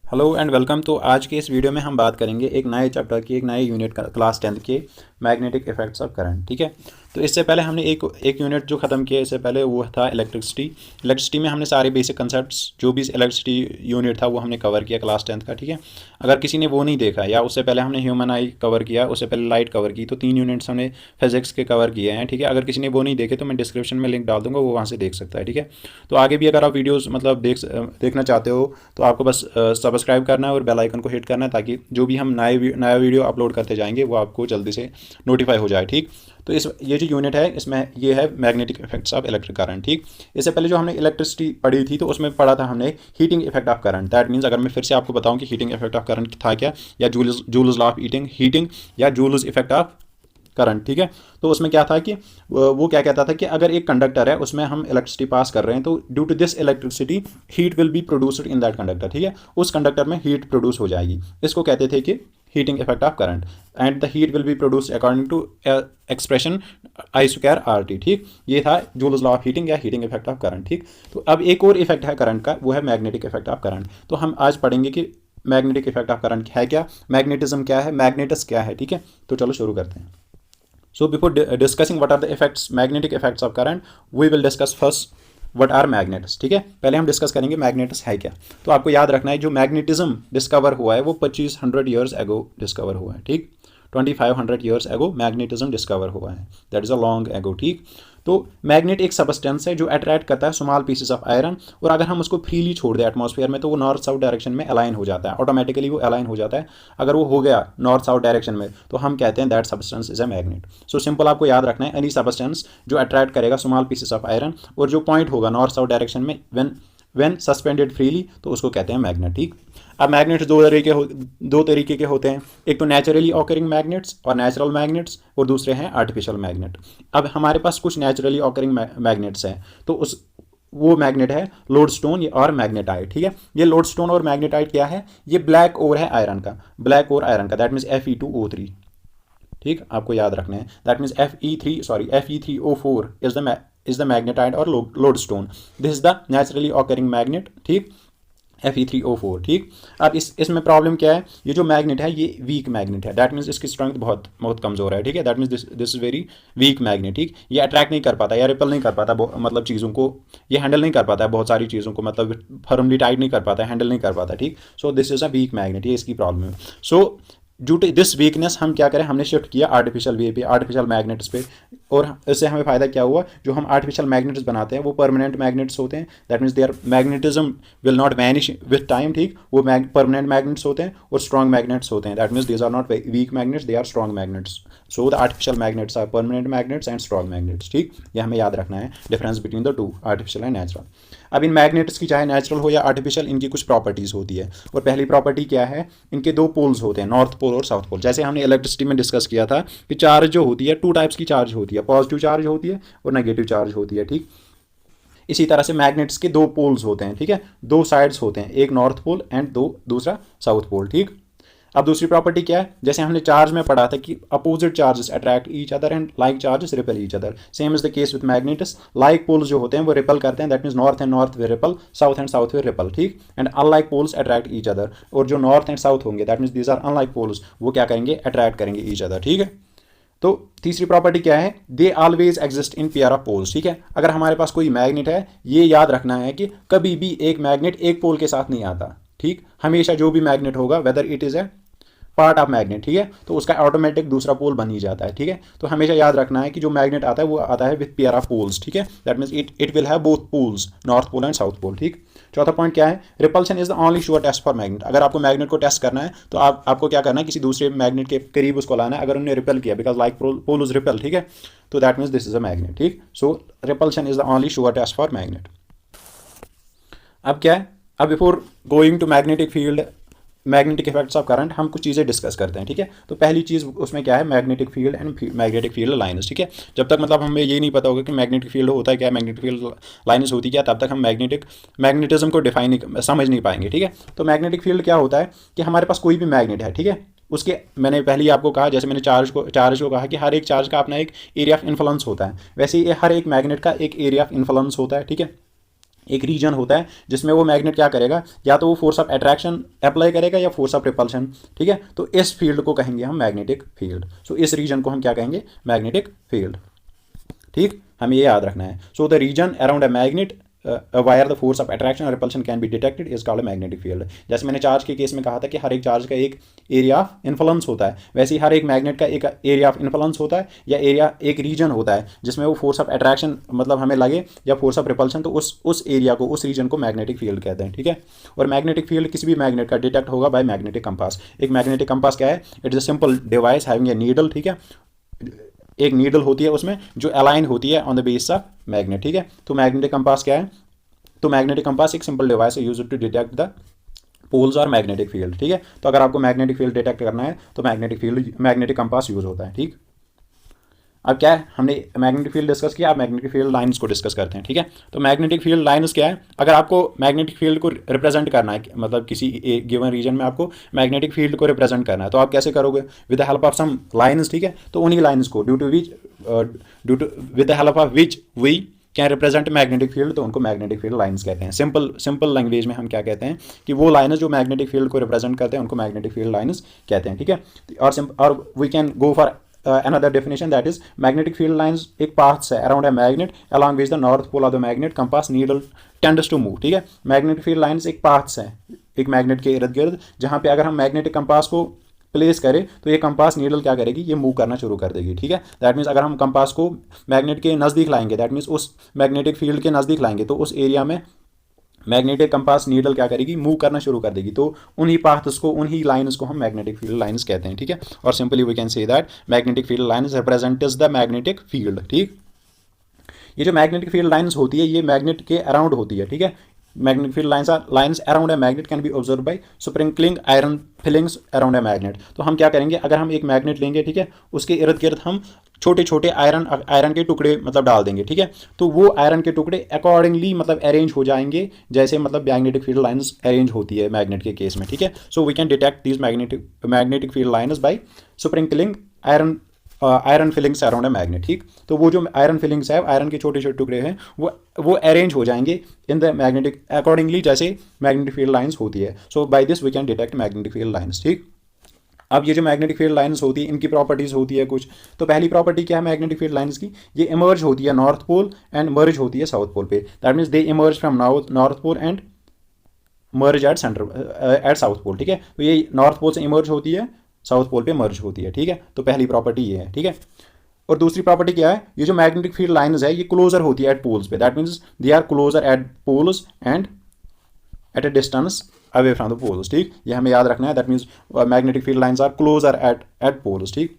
Hello and welcome. तो आज के इस वीडियो में हम बात करेंगे एक नए चैप्टर की, एक नए यूनिट का, क्लास 10th के मैग्नेटिक इफेक्ट्स ऑफ करंट। ठीक है, तो इससे पहले हमने एक यूनिट जो ख़त्म किया इससे पहले वो था इलेक्ट्रिसिटी में हमने सारे बेसिक कंसेप्ट्स जो भी इलेक्ट्रिसिटी यूनिट था वो हमने कवर किया क्लास 10th का। ठीक है, अगर किसी ने वो नहीं देखा या उससे पहले हमने ह्यूमन आई कवर किया, उससे पहले लाइट कवर की, तो 3 यूनिट्स हमने फिजिक्स के कवर किए हैं। ठीक है, अगर किसी ने वो नहीं देखे तो मैं डिस्क्रिप्शन में लिंक डाल दूंगा, वो वहाँ से देख सकता है। ठीक है, तो आगे भी अगर आप वीडियोज़ मतलब देखना चाहते हो तो आपको बस सब्सक्राइब करना है और बेल आइकन को हिट करना है, ताकि जो भी हम नया वीडियो अपलोड करते जाएंगे वो आपको जल्दी से नोटिफाई हो जाए। ठीक, तो ये जो यूनिट है इसमें ये है magnetic effects of electric current. ठीक, इससे पहले जो हमने इलेक्ट्रिसिटी पढ़ी थी तो उसमें पढ़ा था हमने heating effect of current. That means अगर मैं फिर से आपको बताऊं कि हीटिंग इफेक्ट ऑफ करंट था क्या, या जूल्स लॉ ऑफ हीटिंग या जूल्स इफेक्ट ऑफ करंट। ठीक है, तो उसमें क्या था कि वो क्या कहता था कि अगर एक कंडक्टर है उसमें हम इलेक्ट्रिसिटी पास कर रहे हैं, तो due to this electricity heat will be produced in that conductor. ठीक है, उस कंडक्टर में हीट प्रोड्यूस हो जाएगी। इसको कहते थे कि heating effect of current, and the heat will be produced according to expression I square R T. ठीक, ये था जूल्स लॉ ऑफ हीटिंग या हीटिंग इफेक्ट ऑफ करंट। ठीक, तो अब एक और इफेक्ट है करंट का, वो है मैग्नेटिक इफेक्ट ऑफ करंट। तो हम आज पढ़ेंगे कि मैग्नेटिक इफेक्ट ऑफ करंट है क्या, मैग्नेटिज्म क्या है, मैग्नेटस क्या है। ठीक है, तो चलो शुरू करते हैं। So before discussing what are the effects, magnetic effects of current, we will discuss first what are magnets। ठीक है, पहले हम डिस्कस करेंगे मैग्नेट्स है क्या। तो आपको याद रखना है जो मैग्नेटिज्म डिस्कवर हुआ है वो 2500 ईयर्स एगो डिस्कवर हुआ है। ठीक, 2500 ईयर्स एगो मैग्नेटिज्म डिस्कवर हुआ है, that is a long ago. ठीक, तो मैग्नेट एक सबस्टेंस है जो अट्रैक्ट करता है स्मॉल पीसेस ऑफ आयरन, और अगर हम उसको फ्रीली छोड़ दें एटमॉस्फेयर में तो वो नॉर्थ साउथ डायरेक्शन में अलाइन हो जाता है, ऑटोमेटिकली वो अलाइन हो जाता है। अगर वो हो गया नॉर्थ साउथ डायरेक्शन में तो हम कहते हैं that substance is a magnet. So simple आपको याद रखना है, एनी सबस्टेंस जो अट्रैक्ट करेगा स्मॉल पीसेस ऑफ आयरन और जो पॉइंट होगा नॉर्थ साउथ डायरेक्शन में व्हेन सस्पेंडेड फ्रीली, तो उसको कहते हैं मैग्नेट। ठीक, अब मैग्नेट्स दो तरीके के होते हैं, एक तो नेचुरली ऑकरिंग मैग्नेट्स और नेचुरल मैग्नेट्स, और दूसरे हैं आर्टिफिशियल मैग्नेट। अब हमारे पास कुछ नेचुरली ऑकरिंग मैग्नेट्स हैं, तो वो मैग्नेट है लोडस्टोन और मैग्नेटाइट। ठीक है, ये लोडस्टोन और मैग्नेटाइट क्या है, ये ब्लैक ओर है आयरन का, ब्लैक ओर आयरन का, दैट मीन्स Fe2O3। ठीक, आपको याद रखना है, that means Fe3O4 is the magnetite और lodestone. This is the naturally occurring magnet. ठीक, Fe3O4। ठीक, अब इसमें प्रॉब्लम क्या है, ये जो मैग्नेट है ये वीक मैग्नेट है, दैट मीन्स इसकी स्ट्रेंथ बहुत बहुत कमजोर है। ठीक है, that means this is very weak magnet. ठीक, ये अट्रैक्ट नहीं कर पाता या रिपल नहीं कर पाता, मतलब चीज़ों को ये हैंडल नहीं कर पाता है, बहुत सारी चीज़ों को मतलब फर्मली टाइट नहीं कर पाता है, हैंडल नहीं कर पाता। ठीक, so this is a weak magnet, ये इसकी प्रॉब्लम है। So due to this weakness हम क्या करें, हमने शिफ्ट किया आर्टिफिशियल वे पे, आर्टिफिशियल मैग्नेट्स पे, और इससे हमें फ़ायदा क्या हुआ, जो हम आर्टिफिशियल मैग्नेट्स बनाते हैं वो परमानेंट मैग्नेट्स होते हैं, that means their magnetism will not vanish with time. ठीक, वो परमानेंट मैग्नेट्स होते हैं और स्ट्रॉन्ग मैग्नेट्स होते हैं, that means these are not weak magnets, they are strong magnets. So the artificial magnets are permanent magnets and strong magnets. ठीक, ये हमें याद रखना है, difference between the two artificial and natural. अब इन मैग्नेट्स की चाहे नेचुरल हो या आर्टिफिशियल, इनकी कुछ प्रॉपर्टीज़ होती है, और पहली प्रॉपर्टी क्या है, इनके दो पोल्स होते हैं, नॉर्थ पोल और साउथ पोल। जैसे हमने इलेक्ट्रिसिटी में डिस्कस किया था कि चार्ज जो होती है, 2 टाइप्स की चार्ज होती है, पॉजिटिव चार्ज होती है और नेगेटिव चार्ज होती है। ठीक, इसी तरह से मैग्नेट्स के 2 पोल्स होते हैं। ठीक है, 2 साइड्स होते हैं, एक नॉर्थ पोल एंड दूसरा साउथ पोल। ठीक, अब दूसरी प्रॉपर्टी क्या है, जैसे हमने चार्ज में पढ़ा था कि opposite charges attract each other and like charges repel each other, same is the case with magnets. Like poles जो होते हैं वो रिपेल करते हैं, that means north and north will repel, south and south will repel. ठीक, and unlike poles attract each other, और जो north and south होंगे that means these are unlike poles, वो क्या करेंगे, अट्रैक्ट करेंगे ईच अदर। ठीक है, तो तीसरी प्रॉपर्टी क्या है, they always exist in pair of poles. ठीक है, अगर हमारे पास कोई मैग्नेट है, ये याद रखना है कि कभी भी एक मैग्नेट एक पोल के साथ नहीं आता। ठीक, हमेशा जो भी मैग्नेट होगा whether it is a part of magnet, ठीक है, तो उसका ऑटोमेटिक दूसरा पोल बन ही जाता है। ठीक है, तो हमेशा याद रखना है कि जो मैग्नेट आता है वो आता है विथ पेयर ऑफ पोल्स। ठीक है, that means it will have both poles, north pole and south pole. ठीक, चौथा पॉइंट क्या है, repulsion is the only sure test for magnet. अगर आपको मैग्नेट को टेस्ट करना है तो आपको क्या करना है, किसी दूसरे मैग्नेट के करीब उसको लाना है, अगर उन्होंने रिपेल किया, because like pole is repel. ठीक है, तो that means this is a magnet. ठीक, so repulsion is the only sure test for magnet. अब क्या है, अब before going to magnetic field, magnetic effects of current, हम कुछ चीज़ें डिस्कस करते हैं। ठीक है, तो पहली चीज़ उसमें क्या है, magnetic field and magnetic field lines. ठीक है, जब तक मतलब हमें ये नहीं पता होगा कि मैग्नेटिक फील्ड होता है क्या, मैग्नेटिक फील्ड लाइन्स होती क्या, तब तक हम मैग्नेटिज्म को समझ नहीं पाएंगे। ठीक है, तो मैग्नेटिक फील्ड क्या होता है कि हमारे पास कोई भी मैग्नेट है, ठीक है, उसके मैंने पहले ही आपको कहा, जैसे मैंने चार्ज को कहा कि हर एक चार्ज का अपना एक एरिया ऑफ इन्फ्लुएंस होता है, वैसे ही हर एक मैग्नेट का एक एरिया ऑफ इन्फ्लुएंस होता है। ठीक है, एक रीजन होता है जिसमें वो मैग्नेट क्या करेगा, या तो वो फोर्स ऑफ अट्रैक्शन अप्लाई करेगा या फोर्स ऑफ रिपल्शन, ठीक है। तो इस फील्ड को कहेंगे हम मैग्नेटिक फील्ड। सो इस रीजन को हम क्या कहेंगे, मैग्नेटिक फील्ड, ठीक, हमें ये याद रखना है। So the region around a magnet where the force of attraction और repulsion can be detected is called magnetic field. जैसे मैंने चार्ज के केस में कहा था कि हर एक चार्ज का एक एरिया ऑफ इन्फ्लुएंस होता है, वैसे ही हर एक मैग्नेट का एक एरिया ऑफ इन्फ्लुएंस होता है, या एरिया एक रीजन होता है जिसमें वो फोर्स ऑफ अट्रैक्शन मतलब हमें लगे या फोर्स ऑफ रिपल्शन, तो उस एरिया को, उस रीजन को मैग्नेटिक फील्ड कहते हैं, ठीक है। और मैग्नेटिक फील्ड किसी भी मैग्नेट का डिटेक्ट होगा बाय मैग्नेटिक कंपास। एक मैग्नेटिक कंपास क्या है, it is a simple device having a needle, ठीक है। एक नीडल होती है उसमें जो अलाइन होती है on the base of magnet, ठीक है। तो मैग्नेटिक कंपास क्या है, तो मैग्नेटिक कंपास एक सिंपल डिवाइस है used to detect the poles और मैग्नेटिक फील्ड, ठीक है। तो अगर आपको मैग्नेटिक फील्ड डिटेक्ट करना है तो मैग्नेटिक कंपास यूज होता है, ठीक। अब क्या है, हमने मैग्नेटिक फील्ड डिस्कस किया, अब मैग्नेटिक फील्ड लाइंस को डिस्कस करते हैं, ठीक है। तो मैग्नेटिक फील्ड लाइंस क्या है, अगर आपको मैग्नेटिक फील्ड को रिप्रेजेंट करना है, मतलब किसी गिवन रीजन में आपको मैग्नेटिक फील्ड को रिप्रेजेंट करना है, तो आप कैसे करोगे, with the help of some lines, ठीक है। तो उन्हीं लाइंस को with the help of which we can represent magnetic field, तो उनको मैग्नेटिक फील्ड लाइंस कहते हैं। सिंपल लैंग्वेज में हम क्या कहते हैं कि वो लाइन्स जो मैग्नेटिक फील्ड को रिप्रेजेंट करते हैं उनको मैग्नेटिक फील्ड लाइन्स कहते हैं, ठीक है। और we can go for another definition, that is magnetic field lines एक paths है around a magnet along which the north pole of the magnet compass needle tends to move, ठीक है। magnetic field lines एक paths है एक magnet के इर्द गिर्द, जहाँ पे अगर हम मैग्नेटिक कंपास को प्लेस करें तो ये कंपास नीडल क्या करेगी, ये मूव करना शुरू कर देगी, ठीक है। दैट मीन्स अगर हम कंपास को मैग्नेट के नज़दीक लाएंगे, दैट मीन्स उस मैग्नेटिक फील्ड के नज़दीक लाएंगे, तो उस एरिया में मैग्नेटिक कंपास नीडल क्या करेगी, मूव करना शुरू कर देगी। तो उन्हीं पाथ्स को, उन्हीं लाइन्स को हम मैग्नेटिक फील्ड लाइन्स कहते हैं, ठीक है। और simply we can say that magnetic field lines represents the magnetic field, ठीक। ये जो मैग्नेटिक फील्ड लाइन्स होती है ये मैग्नेट के अराउंड होती है, ठीक है। Magnetic field lines around a magnet can be observe by sprinkling iron filings around a magnet. तो हम क्या करेंगे, अगर हम एक मैग्नेट लेंगे, ठीक है, उसके इर्द गिर्द हम छोटे छोटे आयरन के टुकड़े मतलब डाल देंगे, ठीक है। तो वो आयरन के टुकड़े अकॉर्डिंगली मतलब अरेंज हो जाएंगे जैसे मतलब मैग्नेटिक फील्ड लाइन्स अरेंज होती है मैग्नेट के केस में, ठीक है। So we can detect these magnetic field lines by sprinkling iron filings around a magnet, ठीक। तो वो जो आयरन फिलिंग्स है, आयरन के छोटे छोटे टुकड़े हैं, वो अरेंज हो जाएंगे इन द मैग्नेटिक अकॉर्डिंगली जैसे मैग्नेटिक फील्ड लाइन्स होती है। So by this we can detect magnetic field lines, ठीक। अब ये जो मैग्नेटिक फील्ड लाइन्स होती है इनकी प्रॉपर्टीज़ होती है कुछ। तो पहली प्रॉपर्टी क्या है मैग्नेटिक फील्ड लाइन्स की, ये इमर्ज होती है नॉर्थ पोल एंड मर्ज होती है साउथ पोल पे। That means they emerge from north pole and merge at south pole, ठीक है। तो ये नॉर्थ पोल से इमर्ज होती है, साउथ पोल पे मर्ज होती है, ठीक है। तो पहली प्रॉपर्टी ये है, ठीक है। और दूसरी प्रॉपर्टी क्या है, ये जो मैग्नेटिक फील्ड लाइन्स है ये क्लोजर होती है एट पोल्स पे। That means they are closer at poles and at a distance away from the poles, ठीक। ये हमें याद रखना है। That means magnetic field lines are closer at poles, ठीक।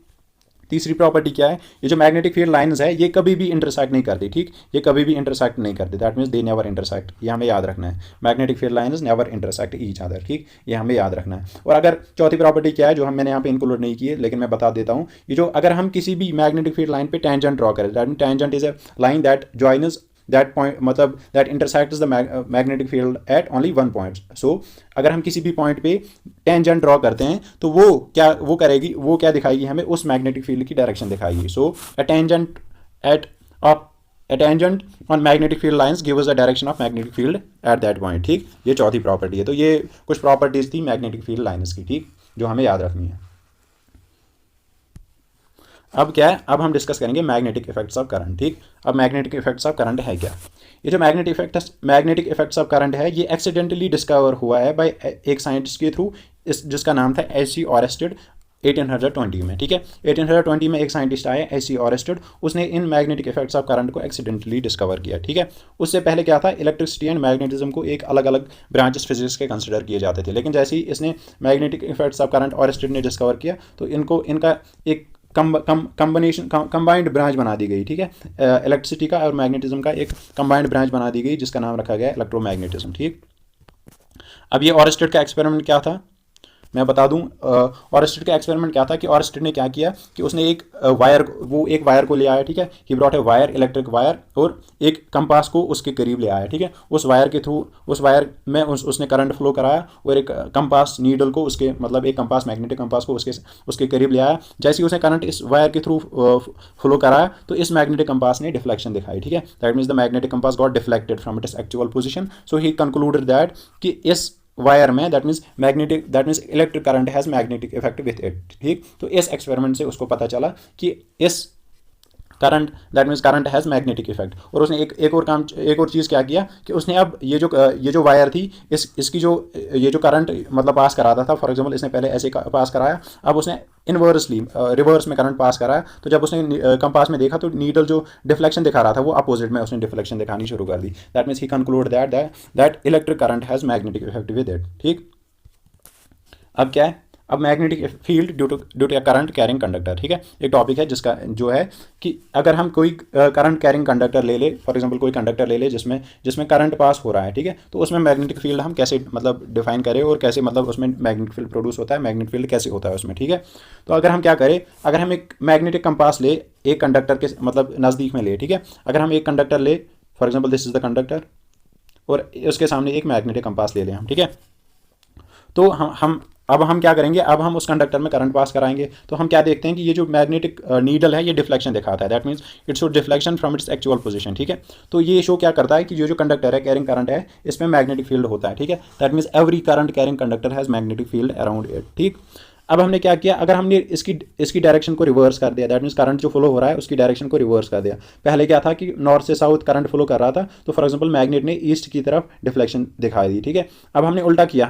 तीसरी प्रॉपर्टी क्या है, ये जो मैग्नेटिक फील्ड लाइन्स है ये कभी भी इंटरसेक्ट नहीं करती, ठीक। ये कभी भी इंटरसेक्ट नहीं करती, that means they never intersect. ये हमें याद रखना है, magnetic field lines never intersect each other, ठीक। ये हमें याद रखना है। और अगर चौथी प्रॉपर्टी क्या है जो मैंने यहाँ पे इंक्लूड नहीं की है लेकिन मैं बता देता हूँ, ये जो अगर हम किसी भी मैग्नेटिक फील्ड लाइन पे टेंजेंट ड्रॉ करें, that mean tangent is a line that joins that point, मतलब that intersects the magnetic field at only one point. So अगर हम किसी भी पॉइंट पे टेंजेंट ड्रॉ करते हैं तो वो क्या दिखाएगी हमें, उस मैग्नेटिक फील्ड की डायरेक्शन दिखाएगी। सो a tangent on magnetic field lines gives the direction of magnetic field at that point, ठीक। ये चौथी प्रॉपर्टी है। तो ये कुछ प्रॉपर्टीज थी मैग्नेटिक फील्ड लाइन्स की, ठीक, जो हमें याद रखनी है। अब क्या है, अब हम डिस्कस करेंगे मैग्नेटिक इफेक्ट्स ऑफ करंट, ठीक। अब मैग्नेटिक इफेक्ट्स ऑफ करंट है क्या, ये जो मैग्नेटिक इफेक्ट्स ऑफ करंट है ये एक्सीडेंटली डिस्कवर हुआ है बाय एक साइंटिस्ट के थ्रू, जिसका नाम था एच.सी. ऑरेस्टेड 1820 में, ठीक है। 1820 में एक साइंटिस्ट आया एच.सी. ऑरेस्टेड, उसने in magnetic effects of current को एक्सीडेंटली डिस्कवर किया, ठीक है। उससे पहले क्या था, इलेक्ट्रिसिटी एंड मैग्नेटिज्म को एक अलग अलग ब्रांचेस फिजिक्स के कंसिडर किए जाते थे, लेकिन जैसे ही इसने मैग्नेटिक इफेक्ट्स ऑफ करंट ऑरेस्टेड ने डिस्कवर किया तो इनका एक कंबाइंड ब्रांच बना दी गई, ठीक है। इलेक्ट्रिसिटी का और मैग्नेटिज्म का एक कंबाइंड ब्रांच बना दी गई जिसका नाम रखा गया इलेक्ट्रोमैग्नेटिज्म, ठीक। अब ये ऑरेस्टेड का एक्सपेरिमेंट क्या था, मैं बता दूं ऑरस्टेड का एक्सपेरिमेंट क्या था कि ऑरस्टेड ने क्या किया कि उसने एक एक वायर को ले आया, ठीक है, he brought a wire, electric wire, और एक कंपास को उसके करीब ले आया, ठीक है, उस वायर के थ्रू उस वायर में उसने करंट फ्लो कराया और एक कंपास नीडल को उसके मतलब एक कंपास मैग्नेटिक कंपास को उसके करीब ले आया। जैसे ही उसने करंट इस वायर के थ्रू फ्लो कराया तो इस मैग्नेटिक कंपास ने डिफ्लेक्शन दिखाई, ठीक है, that means the magnetic compass got deflected from its actual position. So he concluded that कि इस वायर में that means electric current has magnetic effect with it, ठीक। तो इस एक्सपेरिमेंट से उसको पता चला कि इस current that means current has magnetic effect. और उसने एक और चीज़ क्या किया कि उसने अब ये जो वायर थी इसकी जो ये जो करंट मतलब पास कराता था, फॉर एग्जांपल इसने पहले ऐसे पास कराया, अब उसने इनवर्सली रिवर्स में करंट पास कराया, तो जब उसने कंपास में देखा तो नीडल जो डिफ्लेक्शन दिखा रहा था वो अपोजिट में उसने डिफ्लेक्शन दिखानी शुरू कर दी। That means he conclude that electric current has magnetic effect with it, ठीक। अब क्या है, अब magnetic field due to current carrying conductor, ठीक है, एक टॉपिक है जिसका जो है कि अगर हम कोई करंट कैरिंग कंडक्टर ले ले, फॉर एग्जांपल कोई कंडक्टर ले ले जिसमें करंट पास हो रहा है, ठीक है, तो उसमें मैग्नेटिक फील्ड हम कैसे मतलब डिफाइन करें और कैसे मतलब उसमें मैग्नेटिक फील्ड प्रोड्यूस होता है, मैग्नेटिक फील्ड कैसे होता है उसमें, ठीक है। तो अगर हम क्या करें, अगर हम एक मैग्नेटिक कंपास ले एक कंडक्टर के मतलब नज़दीक में ले, ठीक है, अगर हम एक कंडक्टर ले, for example this is the conductor, और उसके सामने एक मैग्नेटिक कंपास ले लें हम, ठीक है, तो हम क्या करेंगे, अब हम उस कंडक्टर में करंट पास कराएंगे, तो हम क्या देखते हैं कि ये जो मैग्नेटिक नीडल है ये डिफ्लेक्शन दिखाता है, that means it show deflection from its actual position, ठीक है। तो ये शो क्या करता है कि जो कंडक्टर है कैरिंग करंट है इसमें मैग्नेटिक फील्ड होता है, ठीक है, that means every current carrying conductor has magnetic field around it, ठीक। अब हमने क्या किया, अगर हमने इसकी डायरेक्शन को रिवर्स कर दिया, दैट मीन्स करंट जो फ्लो हो रहा है उसकी डायरेक्शन को रिवर्स कर दिया। पहले क्या था कि नॉर्थ से साउथ करंट फ्लो कर रहा था, तो फॉर एग्जांपल मैग्नेट ने ईस्ट की तरफ डिफ्लेक्शन दिखाई दी, ठीक है। अब हमने उल्टा किया,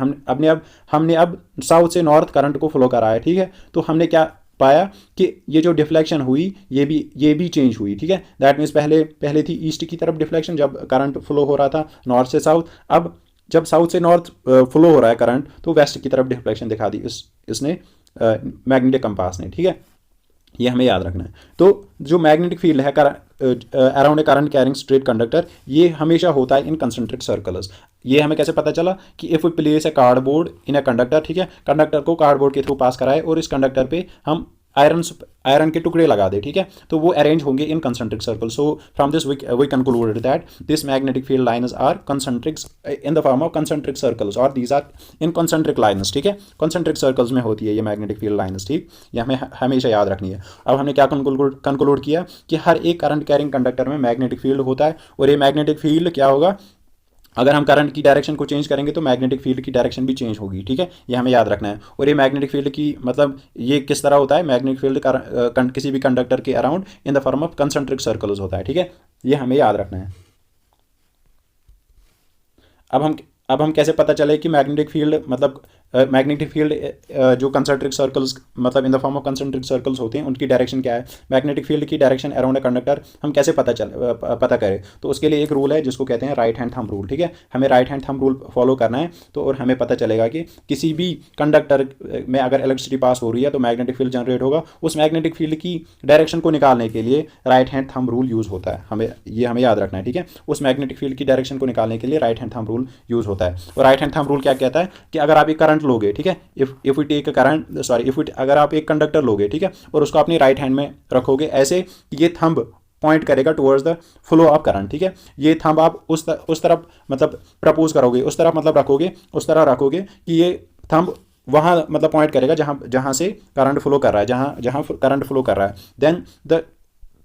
हमने अब साउथ से नॉर्थ करंट को फ्लो करा है, ठीक है। तो हमने क्या पाया कि ये जो डिफ्लेक्शन हुई ये भी चेंज हुई, ठीक है, दैट मीन्स पहले थी ईस्ट की तरफ डिफ्लेक्शन जब करंट फ्लो हो रहा था नॉर्थ से साउथ, अब जब साउथ से नॉर्थ फ्लो हो रहा है करंट तो वेस्ट की तरफ डिफ्लेक्शन दिखा दी इसने मैग्नेटिक कंपास ने, ठीक है, ये हमें याद रखना है। तो जो मैग्नेटिक फील्ड है around a current carrying straight conductor, ये हमेशा होता है इन कंसंट्रिक सर्कल्स। ये हमें कैसे पता चला कि if we place a cardboard in a conductor, ठीक है, कंडक्टर को कार्डबोर्ड के थ्रू पास कराए और इस कंडक्टर पे हम आयरन के टुकड़े लगा दे, ठीक है, तो वो अरेंज होंगे in concentric circle. So from this we concluded that this magnetic field lines are concentric in the form of concentric circles और these are in concentric lines, ठीक है, कंसंट्रिक सर्कल्स में होती है ये मैग्नेटिक फील्ड लाइन्स, ठीक, ये हमें हमेशा याद रखनी है। अब हमने क्या कंक्लूड किया कि हर एक करंट कैरिंग कंडक्टर में मैग्नेटिक फील्ड होता है और ये मैग्नेटिक फील्ड क्या होगा, अगर हम करंट की डायरेक्शन को चेंज करेंगे तो मैग्नेटिक फील्ड की डायरेक्शन भी चेंज होगी, ठीक है, ये हमें याद रखना है। और ये मैग्नेटिक फील्ड की मतलब ये किस तरह होता है, मैग्नेटिक फील्ड किसी भी कंडक्टर के around in the form of concentric circles होता है, ठीक है, ये हमें याद रखना है। अब हम कैसे पता चले कि मैग्नेटिक फील्ड मतलब मैग्नेटिक फील्ड जो कंसंट्रिक सर्कल्स मतलब in the form of concentric circles होते हैं उनकी डायरेक्शन क्या है, मैग्नेटिक फील्ड की डायरेक्शन अराउंड अ कंडक्टर हम कैसे पता करें, तो उसके लिए एक रूल है जिसको कहते हैं राइट हैंड थंब रूल, ठीक है, हमें right hand thumb rule follow करना है। तो और हमें पता चलेगा कि किसी भी कंडक्टर में अगर इलेक्ट्रिसिटी पास हो रही है तो मैग्नेटिक फील्ड जनरेट होगा, उस मैग्नेटिक फील्ड की डायरेक्शन को निकालने के लिए right hand thumb rule use होता है, हमें याद रखना है, ठीक है, उस मैग्नेटिक फील्ड की डायरेक्शन को निकालने के लिए right hand thumb rule use होता है। और राइट हैंड थंब रूल क्या कहता है कि अगर आप एक करंट लोगे, ठीक है, इफ वी टेक करंट अगर आप एक कंडक्टर लोगे, ठीक है, और उसको अपनी राइट हैंड में रखोगे ऐसे, ये थंब पॉइंट करेगा towards the flow of current, ठीक है, ये थंब आप उस तरफ मतलब प्रपोज करोगे, उस तरफ मतलब रखोगे कि ये थंब वहाँ मतलब पॉइंट करेगा जहाँ से करंट फ्लो कर रहा है, जहाँ करंट फ्लो कर रहा है, then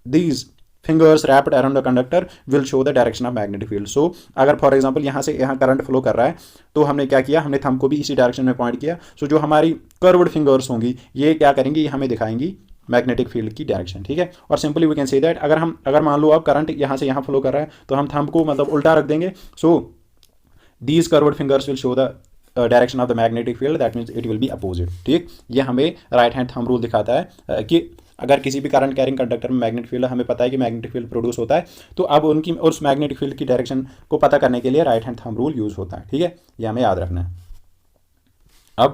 these fingers wrapped around the conductor will show the direction of magnetic field. So अगर फॉर एग्जांपल यहाँ से यहाँ करंट फ्लो कर रहा है तो हमने क्या किया, हमने थंब को भी इसी डायरेक्शन में पॉइंट किया। सो जो हमारी कर्व्ड फिंगर्स होंगी ये क्या करेंगी, ये हमें दिखाएंगी मैग्नेटिक फील्ड की डायरेक्शन, ठीक है। और simply we can say that अगर मान लो अब करंट यहाँ से यहाँ फ्लो कर रहा है तो हम थंब को मतलब उल्टा रख देंगे। So these curved fingers will show the direction of the magnetic field, that means it will be opposite, ठीक। ये हमें राइट हैंड थंब रूल दिखाता है कि अगर किसी भी करंट कैरिंग कंडक्टर में मैग्नेटिक फील्ड, हमें पता है कि मैग्नेटिक फील्ड प्रोड्यूस होता है, तो अब उस मैग्नेटिक फील्ड की डायरेक्शन को पता करने के लिए right hand thumb rule use होता है, ठीक है, ये हमें याद रखना है।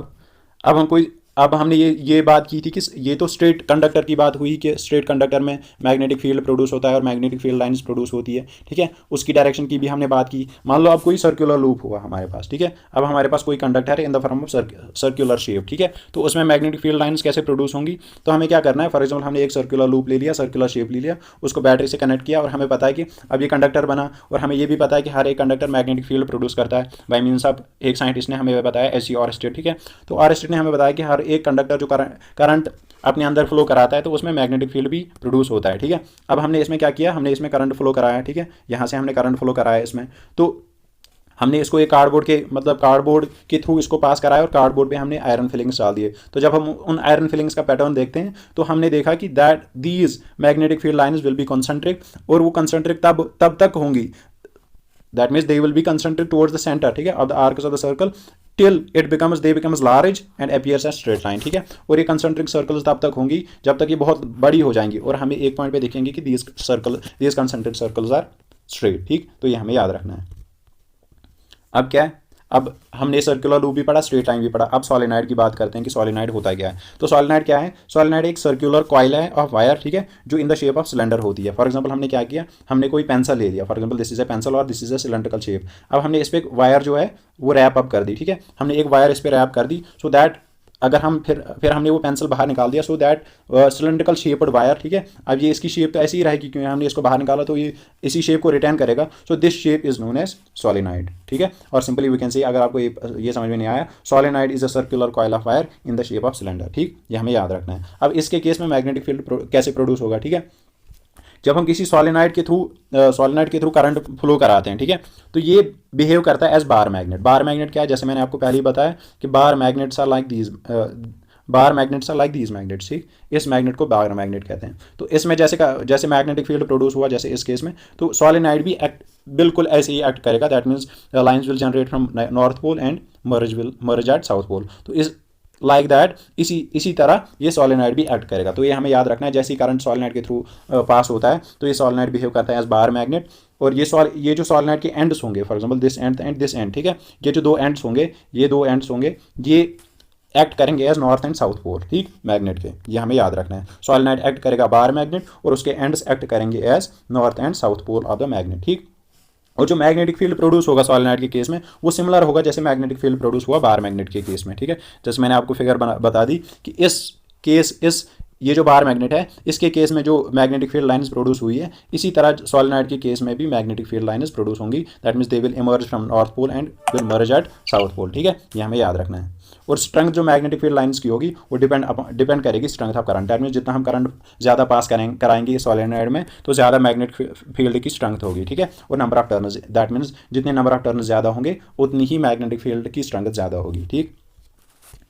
अब हमने ये बात की थी कि ये तो स्ट्रेट कंडक्टर की बात हुई कि स्ट्रेट कंडक्टर में मैग्नेटिक फील्ड प्रोड्यूस होता है और मैग्नेटिक फील्ड लाइंस प्रोड्यूस होती है, ठीक है। उसकी डायरेक्शन की भी हमने बात की। मान लो अब कोई सर्कुलर लूप हुआ हमारे पास, ठीक है। अब हमारे पास कोई कंडक्टर है इन the form of circular shape, ठीक है। तो उसमें मैग्नेटिक फील्ड लाइंस कैसे प्रोड्यूस होंगी, तो हमें क्या करना है, फॉर एग्जाम्पल हमने एक सर्कुलर लूप ले लिया, सर्कुलर शेप ले लिया, उसको बैटरी से कनेक्ट किया और हमें पता है कि अब ये कंडक्टर बना, और हमें ये भी पता है कि हर एक कंडक्टर मैग्नेटिक फील्ड प्रोड्यूस करता है बाई मीन्स ऑफ एक साइंटिस्ट ने हमें बताया ऐसी और स्टेट, ठीक है। तो और स्टेट ने हमें बताया कि हर एक कंडक्टर जो करंट अपने अंदर फ्लो कराता है तो उसमें मैग्नेटिक फील्ड भी प्रोड्यूस होता है, ठीक है। अब हमने इसमें क्या किया, हमने इसमें करंट फ्लो कराया, ठीक है। यहाँ से हमने करंट फ्लो कराया इसमें, तो हमने इसको एक कार्डबोर्ड के मतलब कार्डबोर्ड के थ्रू इसको पास कराया और कार्डबोर्ड पे हमने आयरन फिलिंग्स डाल दिए। तो जब हम उन आयरन फिलिंग्स का पैटर्न देखते हैं तो हमने देखा कि that these magnetic field lines will be concentric, और वो कंसंट्रिक तब तक होंगी, that means they will be concentric towards the center, ठीक है, of the arcs of the circle till they becomes large and appears as straight line, ठीक है। और ये कंसंट्रिक सर्कल्स तब तक होंगी जब तक ये बहुत बड़ी हो जाएंगी, और हमें एक पॉइंट पे देखेंगे कि these concentric circles are straight, ठीक। तो ये हमें याद रखना है। अब क्या है, अब हमने सर्कुलर लूप भी पढ़ा, स्ट्रेट लाइन भी पढ़ा। अब सॉलिनॉइड की बात करते हैं कि सॉलिनॉइड होता क्या है। तो सॉलिनॉइड क्या है, सॉलिनॉइड एक सर्कुलर कॉइल है ऑफ वायर, ठीक है, जो in the shape of cylinder होती है। फॉर एग्जांपल हमने क्या किया, हमने कोई पेंसिल ले लिया, for example this is a pencil और this is a cylindrical shape. अब हमने इस पर वायर जो है वो रैप अप कर दी, ठीक है। हमने एक वायर इस पर रैप कर दी सो दैट अगर हम फिर हमने वो पेंसिल बाहर निकाल दिया, so that cylindrical shaped wire, ठीक है। अब ये इसकी शेप तो ऐसी ही रहेगी क्योंकि हमने इसको बाहर निकाला तो ये इसी शेप को रिटर्न करेगा। So this shape is known as solenoid, ठीक है। और सिंपली वी कैन से, अगर आपको ये समझ में नहीं आया, solenoid is a circular coil of wire in the shape of cylinder, ठीक। ये हमें याद रखना है। अब इसके केस में मैग्नेटिक फील्ड कैसे प्रोड्यूस होगा, ठीक है। जब हम किसी सॉलिनॉइड के थ्रू करंट फ्लो कराते हैं, ठीक है, तो ये बिहेव करता है as bar magnet. Bar magnet क्या है, जैसे मैंने आपको पहले ही बताया कि bar magnets are like these magnets, ठीक। इस मैग्नेट को बार मैग्नेट कहते हैं। तो इसमें जैसे मैग्नेटिक फील्ड प्रोड्यूस हुआ जैसे इस केस में, तो सॉलिनॉइड भी बिल्कुल ऐसे ही एक्ट करेगा। That means lines will generate from north pole and merge at south pole. तो इस लाइक दैट इसी तरह ये सॉलिनॉइड भी एक्ट करेगा। तो ये हमें याद रखना है, जैसे ही करंट सॉलिनॉइड के थ्रू पास होता है तो ये सॉलिनॉइड बिहेव करता है एज बार मैग्नेट। और ये जो सॉलिनॉइड के एंड्स होंगे, for example this and and this and, ठीक है, ये जो दो एंड्स होंगे ये एक्ट करेंगे as north and south pole, ठीक, मैग्नेट के। ये हमें याद रखना है, सॉलिनॉइड एक्ट करेगा बार मैग्नेट और उसके एंड्स एक्ट करेंगे as north and south pole of the magnet, ठीक। और जो मैग्नेटिक फील्ड प्रोड्यूस होगा सॉलिनॉइड के केस में वो सिमिलर होगा जैसे मैग्नेटिक फील्ड प्रोड्यूस हुआ बार मैग्नेट के केस में, ठीक है। जैसे मैंने आपको फिगर बता दी कि ये जो बार मैग्नेट है इसके केस में जो मैग्नेटिक फील्ड लाइन्स प्रोड्यूस हुई है, इसी तरह सॉलिनॉइड के केस में भी मैग्नेटिक फील्ड लाइन्स प्रोड्यूस होंगी। That means they will emerge from north pole and will merge at south pole, ठीक है। ये हमें याद रखना है। और स्ट्रेंथ जो मैग्नेटिक फील्ड लाइन्स की होगी वो डिपेंड करेगी strength of current. That means जितना हम करंट ज़्यादा पास कराएंगे सॉलिनॉइड में तो ज़्यादा मैग्नेटिक फील्ड की स्ट्रेंथ होगी, ठीक है। और number of turns, that means जितने नंबर ऑफ टर्न्स ज़्यादा होंगे उतनी ही मैग्नेटिक फील्ड की स्ट्रेंथ ज़्यादा होगी, ठीक।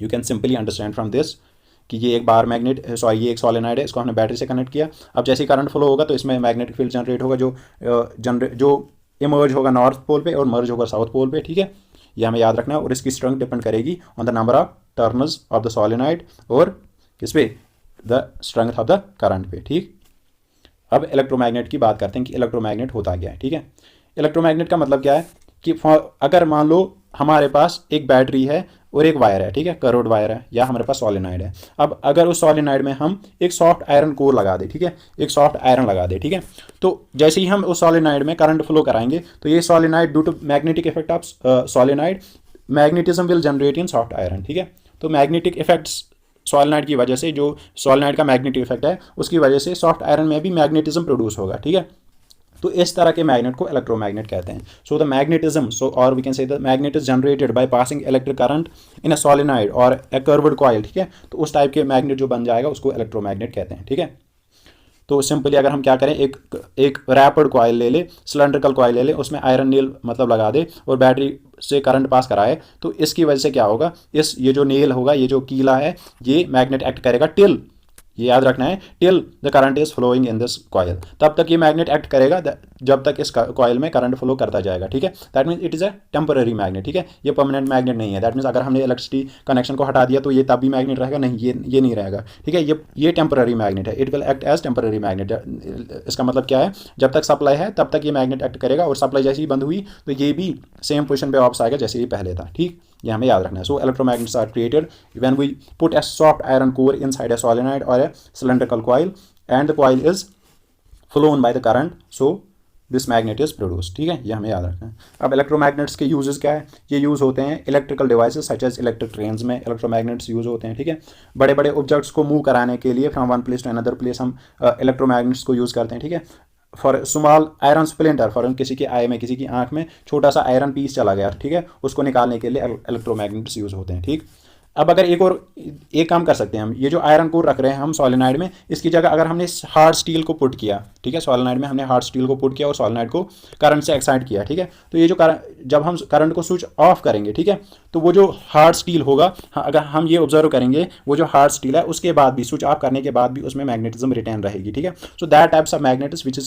You can simply understand from this कि ये एक बार मैग्नेट ये एक सॉलिनॉइड है, इसको हमने बैटरी से कनेक्ट किया। अब जैसे ही करंट फ्लो होगा तो इसमें मैग्नेटिक फील्ड जनरेट होगा जो इमर्ज होगा नॉर्थ पोल पे और मर्ज होगा साउथ पोल पे, ठीक है। ये हमें याद रखना है। और इसकी स्ट्रेंथ डिपेंड करेगी on the number of turns of the solenoid और किस पे, the strength of the current पे, ठीक। अब इलेक्ट्रोमैग्नेट की बात करते हैं कि इलेक्ट्रोमैग्नेट होता क्या है, ठीक है। इलेक्ट्रोमैग्नेट का मतलब क्या है कि अगर मान लो हमारे पास एक बैटरी है और एक वायर है, ठीक है, कर्व्ड वायर है, या हमारे पास सॉलिनॉइड है। अब अगर उस सॉलिनॉइड में हम एक सॉफ्ट आयरन कोर लगा दें, ठीक है, एक सॉफ्ट आयरन लगा दें, ठीक है, तो जैसे ही हम उस सॉलिनॉइड में करंट फ्लो कराएंगे तो ये solenoid due to magnetic effect of solenoid magnetism will generate in soft iron, ठीक है। तो मैग्नेटिक इफेक्ट्स सॉलिनॉइड की वजह से, जो सॉलिनॉइड का मैग्नेटिक इफेक्ट है उसकी वजह से सॉफ्ट आयरन में भी मैग्नेटिज्म प्रोड्यूस होगा, ठीक है। तो इस तरह के मैग्नेट को इलेक्ट्रोमैग्नेट कहते हैं। सो द मैग्नेटिज्म और we can say the magnet is generated by passing electric current in a solenoid और अ कर्व्ड कॉइल, ठीक है। तो उस टाइप के मैग्नेट जो बन जाएगा उसको इलेक्ट्रोमैग्नेट कहते हैं, ठीक है। तो सिंपली अगर हम क्या करें, एक रैपिड कॉइल ले ले, सिलेंड्रिकल कॉइल ले ले, उसमें आयरन नेल मतलब लगा दे और बैटरी से करंट पास कराए, तो इसकी वजह से क्या होगा, ये जो नेल होगा, ये जो कीला है, ये मैग्नेट एक्ट करेगा टिल, ये याद रखना है, till the current is flowing in this coil, तब तक ये मैग्नेट एक्ट करेगा जब तक इस कॉइल में करंट फ्लो करता जाएगा, ठीक है। That means it is a temporary magnet, ठीक है, ये परमानेंट मैग्नेट नहीं है। दैट मीन्स अगर हमने इलेक्ट्रिसिटी कनेक्शन को हटा दिया तो ये तब भी मैग्नेट रहेगा, नहीं, ये नहीं रहेगा, ठीक है। ये टेम्पररी मैग्नेट है, it will act as temporary magnet. इसका मतलब क्या है, जब तक सप्लाई है तब तक ये मैग्नेट एक्ट करेगा, और सप्लाई जैसे ही बंद हुई तो ये भी सेम पोजिशन पे वापस आएगा जैसे ये पहले था, ठीक। ये हमें याद रखना है। So electromagnets are created when we put a soft iron core inside a solenoid और a cylindrical coil and the coil is flown by the current, so this magnet is produce, ठीक है, ये हमें याद रखना है। अब इलेक्ट्रोमैग्नेट्स के यूजेस क्या है, ये यूज़ होते हैं electrical devices such as electric trains में इलेक्ट्रोमैग्नेट्स यूज़ होते हैं, ठीक है। बड़े बड़े ऑब्जेक्ट्स को मूव कराने के लिए from one place to another place हम इलेक्ट्रोमैग्नेट्स को यूज़ करते हैं, ठीक है। For small iron splinter, for किसी की आई में, किसी की आंख में छोटा सा आयरन पीस चला गया, ठीक है, उसको निकालने के लिए इलेक्ट्रोमैग्नेट्स यूज़ होते हैं, ठीक। अब अगर एक काम कर सकते हैं हम, ये जो आयरन कोर रख रहे हैं हम सोलेनाइड में, इसकी जगह अगर हमने हार्ड स्टील को पुट किया, ठीक है, सोलेनाइड में हमने हार्ड स्टील को पुट किया और सोलेनाइड को करंट से एक्साइट किया, ठीक है, तो ये जो जब हम करंट को स्विच ऑफ करेंगे, ठीक है, तो वो जो हार्ड स्टील होगा, अगर हम ये ऑब्जर्व करेंगे, वो जो हार्ड स्टील है उसके बाद भी, स्विच ऑफ करने के बाद भी उसमें मैग्नेटिज्म रिटेन रहेगी, ठीक है। So that types of magnetism which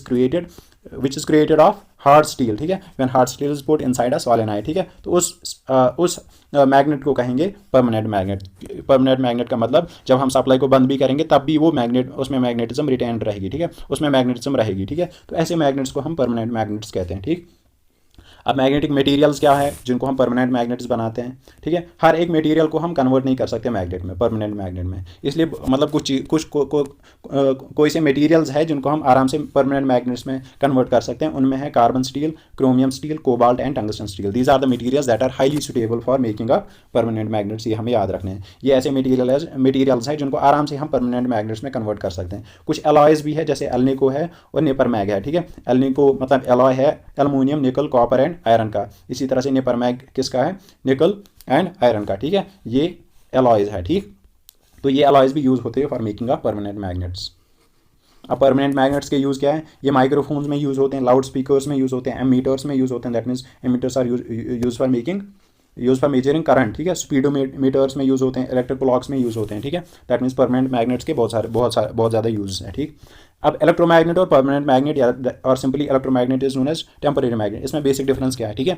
is created of hard steel, ठीक है, when hard steel is put inside a solenoid, ठीक है, तो उस मैग्नेट को कहेंगे परमानेंट मैग्नेट। परमानेंट मैग्नेट का मतलब जब हम सप्लाई को बंद भी करेंगे तब भी वो मैग्नेट, उसमें मैग्नेटिज्म रिटेन रहेगी, ठीक है, उसमें मैग्नेटिज्म रहेगी, ठीक है, तो ऐसे मैग्नेट्स को हम परमानेंट मैग्नेट्स कहते हैं, ठीक। अब मैग्नेटिक मटेरियल्स क्या है जिनको हम परमानेंट मैग्नेट्स बनाते हैं, ठीक है। हर एक मटेरियल को हम कन्वर्ट नहीं कर सकते मैग्नेट में, परमानेंट मैग्नेट में, इसलिए मतलब कोई से मटेरियल्स है जिनको हम आराम से परमानेंट मैग्नेट्स में कन्वर्ट कर सकते हैं। उनमें है carbon steel, chromium steel, cobalt and tungsten steel. These are the materials that are highly suitable for making a permanent magnets. ये हमें याद रखने हैं, ये ऐसे मटेरियल्स हैं जिनको आराम से हम परमानेंट मैग्नेट्स में कन्वर्ट कर सकते हैं। कुछ एलॉयज भी है, जैसे एल्निको है और नेपरमैग है, ठीक है। एल्निको मतलब एलॉय है एल्युमिनियम, निकल, कॉपर एंड आयरन का। इसी तरह से नेपरमैग किसका है, निकल एंड आयरन का, ठीक है, ये एलॉयज है, ठीक। तो ये एलॉयज भी यूज होते हैं for making of permanent magnets. अब परमानेंट मैग्नेट्स के यूज़ क्या है, ये माइक्रोफोन्स में यूज़ होते हैं, लाउड स्पीकर्स में यूज़ होते हैं, एमीटर्स में यूज़ होते हैं। That means ammeters are use for measuring current, ठीक है। स्पीडोमीटर्स में यूज़ होते हैं, इलेक्ट्रिक क्लॉक्स में यूज़ होते हैं, ठीक है। दैट मीन्स परमानेंट मैग्नेट्स के बहुत ज़्यादा यूज हैं, ठीक। अब इलेक्ट्रोमैग्नेट और परमानेंट मैग्नेट और simply electromagnet is known as temporary magnet, इसमें बेसिक डिफरेंस क्या है, ठीक है।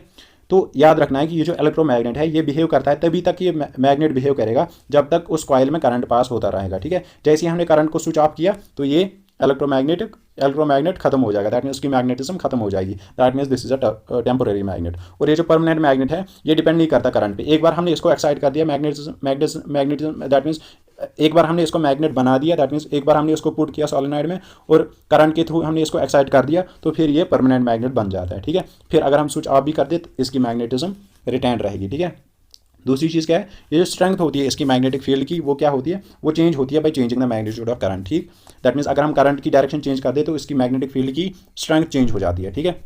तो याद रखना है कि ये जो इलेक्ट्रोमैग्नेट है ये बिहेव करता है तभी तक ये मैग्नेट बिहेव करेगा जब तक उस कॉइल में करंट पास होता रहेगा, ठीक है। जैसे ही हमने करंट को स्विच ऑफ किया तो ये इलेक्ट्रोमैग्नेट खत्म हो जाएगा, दैट मीन्स उसकी मैग्नेटिज्म खत्म हो जाएगी। That means this is a temporary magnet. और ये जो परमानेंट मैग्नेट है ये डिपेंड नहीं करता करंट पे। एक बार हमने इसको एक्साइट कर दिया मैग्नेटिज्म दैट मीन्स एक बार हमने इसको मैग्नेट बना दिया, दैट मीन्स एक बार हमने इसको पुट किया सोलेनॉइड में और करंट के थ्रू हमने इसको एक्साइट कर दिया तो फिर ये परमानेंट मैग्नेट बन जाता है, ठीक है। फिर अगर हम स्विच ऑफ भी कर दे तो इसकी मैग्नेटिज्म रिटेन रहेगी, ठीक है। दूसरी चीज़ क्या है, ये जो स्ट्रेंथ होती है इसकी मैग्नेटिक फील्ड की, वो क्या होती है, वो चेंज होती है by changing the magnitude of current, ठीक। दैट मीन्स अगर हम करंट की डायरेक्शन चेंज कर दे तो इसकी मैग्नेटिक फील्ड की स्ट्रेंथ चेंज हो जाती है, ठीक है।